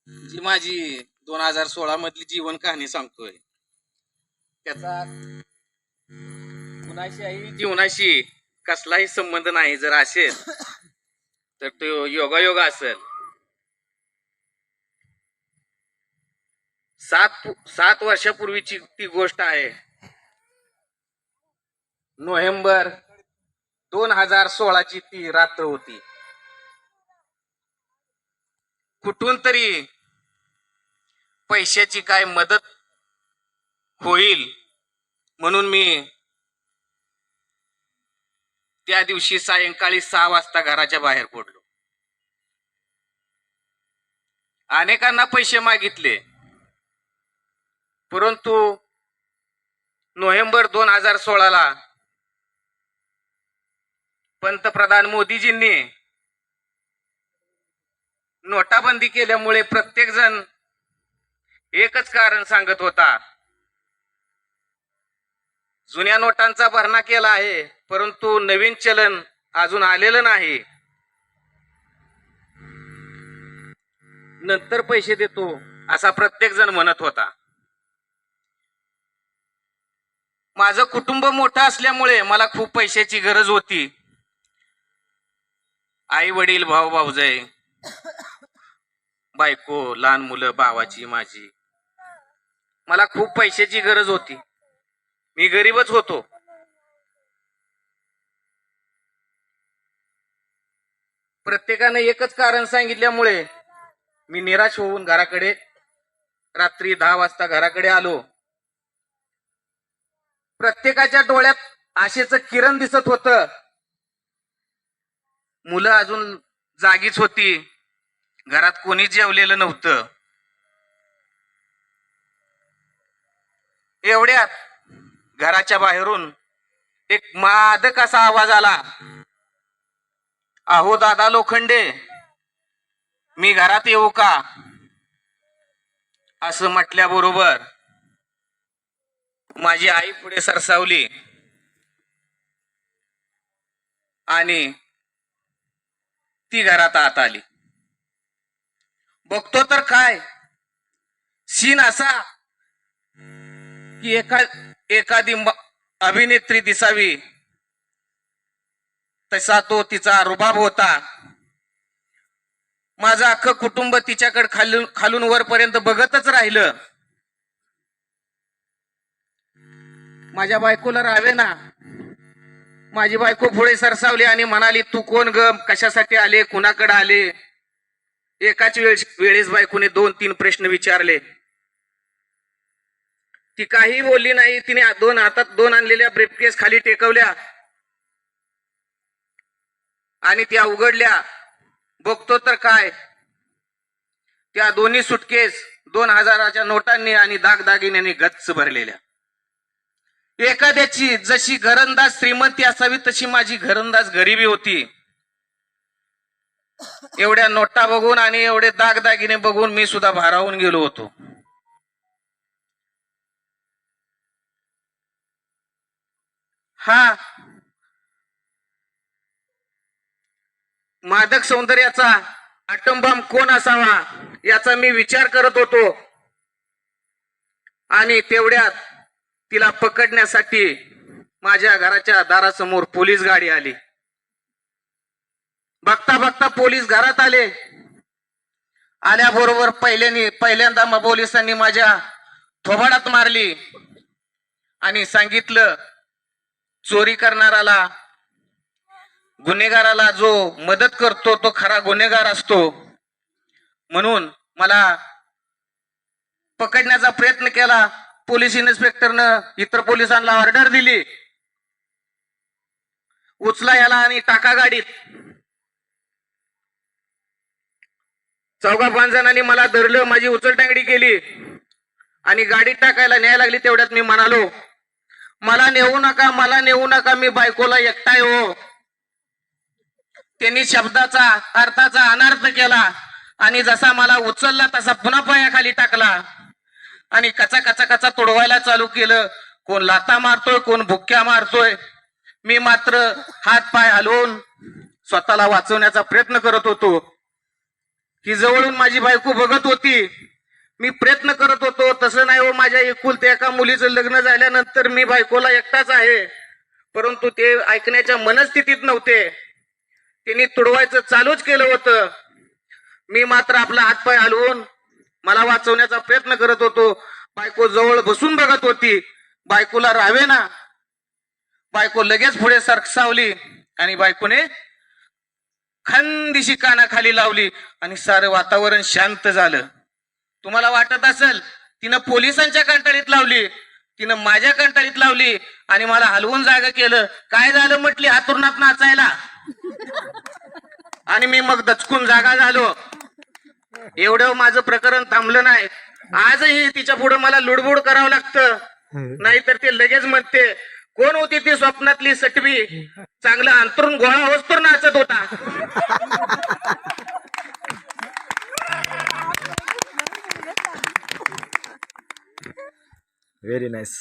जी माझी 2016 मधली जीवन कहाणी सांगतोय. त्याचा कुणाशाही जीवनाशी कसलाही संबंध नाही. जर असेल तर तो योगायोग असेल. 7 वर्षापूर्वीची ती गोष्ट आहे. नोव्हेंबर 2016 ची ती रात्र होती. कुठून तरी पैशाची काय मदत होईल म्हणून मी त्या दिवशी सायंकाळी 6 वाजता घराच्या बाहेर पडलो. अनेकांना पैसे मागितले, परंतु नोव्हेंबर 2016 पंतप्रधान मोदीजींनी नोटाबंदी केल्यामुळे प्रत्येक जण एकच कारण सांगत होता, जुन्या नोटांचा भरणा केला आहे परंतु नवीन चलन अजून आलेलं नाही, नंतर पैसे देतो असा प्रत्येक जण म्हणत होता. माझं कुटुंब मोठं असल्यामुळे मला खूप पैशाची गरज होती. आई वडील, भाऊ भाऊजाई, बायको, लहान मुलं, भावाची माझी, मला खूप पैशाची गरज होती. मी गरीबच होतो. प्रत्येकाने एकच कारण सांगितल्यामुळे मी निराश होऊन घराकडे रात्री 10 वाजता घराकडे आलो. प्रत्येकाच्या डोळ्यात आशेचं किरण दिसत होतं. मुलं अजून जागीच होती. घरात कोणीच जेवलेलं नव्हतं. एवढ्यात घराच्या बाहेरून एक मादक असा आवाज आला, अहो दादा लोखंडे, मी घरात येऊ का? असं म्हटल्याबरोबर माझी आई पुढे सरसावली आणि ती घरात आत आली. बघतो तर काय सीन असा की एखादी अभिनेत्री दिसावी तसा तो तिचा रुबाब होता. माझं अख्खं कुटुंब तिच्याकडे खालून वरपर्यंत बघतच राहिलं. माझ्या बायकोला राहावे ना. माझी बायको पुढे सरसावली आणि म्हणाली, तू कोण ग? कशासाठी आले? कुणाकडे आले? एकाच वेळेस बायकोने 2-3 प्रश्न विचारले. ती काही बोलली नाही. तिने 2 हातात 2 आणलेल्या ब्रीफकेस खाली टेकवल्या आणि त्या उघडल्या. बघतो तर काय, त्या दोन्ही सुटकेस 2000च्या नोटांनी आणि दागदागिन्यांनी गच्च भरलेल्या. एखाद्याची जशी घरंदाज श्रीमंती असावी तशी माझी घरंदाज गरिबी होती. एवढ्या नोटा बघून आणि एवढे दागदागिने बघून मी सुद्धा भारावून गेलो होतो. हा मादक सौंदर्याचा अटंबम कोण असावा याचा मी विचार करत होतो. आणि तेवढ्यात तिला पकडण्यासाठी माझ्या घराच्या दारासमोर पोलीस गाडी आली. बघता बघता पोलीस घरात आले. आल्याबरोबर पहिल्यांदा पोलिसांनी माझ्या थोबाडात मारली आणि सांगितलं, चोरी करणाराला, गुन्हेगाराला जो मदत करतो तो खरा गुन्हेगार असतो. म्हणून मला पकडण्याचा प्रयत्न केला. पोलीस इन्स्पेक्टरनं इतर पोलिसांना ऑर्डर दिली, उचला याला आणि टाका गाडीत. 4-5 जणांनी मला धरलं, माझी उचलटांगडी केली आणि गाडीत टाकायला न्याय लागली. तेवढ्यात मी म्हणालो, मला नेऊ नका, मला नेऊ नका, मी बायकोला एकटाय हो. त्यांनी शब्दाचा अर्थाचा अनर्थ केला आणि जसा मला उचलला तसा पुन्हा पायाखाली टाकला आणि कचा कचा कचा तोडवायला चालू केलं. कोण लाथा मारतोय, कोण भुक्क्या मारतोय. मी मात्र हात पाय हलवून स्वतःला वाचवण्याचा प्रयत्न करत होतो. ही जवळून माझी बायको बघत होती. मी प्रयत्न करत होतो, तसं नाही हो, माझ्या एकुलत्या एका मुलीचं लग्न झाल्यानंतर मी बायकोला एकटाच आहे. परंतु ते ऐकण्याच्या मनस्थितीत नव्हते. त्यांनी तुडवायचं चालूच केलं होतं. मी मात्र आपला हातपाय हलवून मला वाचवण्याचा प्रयत्न करत होतो. बायको जवळ बसून बघत होती. बायकोला राहावे ना. बायको लगेच पुढे सरसावली आणि बायकोने खानदिशी कानाखाली लावली आणि सारं वातावरण शांत झालं. तुम्हाला वाटत असेल तिनं पोलिसांच्या कंटाळीत लावली, तिनं माझ्या कंटाळीत लावली आणि मला हलवून जागा केलं. काय झालं म्हटली, हातुरणात नाचायला. आणि मी मग दचकून जागा झालो. एवढं माझं प्रकरण थांबलं नाही. आजही तिच्या पुढे मला लुडबुड करावं लागतं, नाहीतर ते लगेच म्हणते, कोण होती ती स्वप्नातली सटवी, चांगलं अंतरून गोळा होस्तर नाचत होता. Very nice.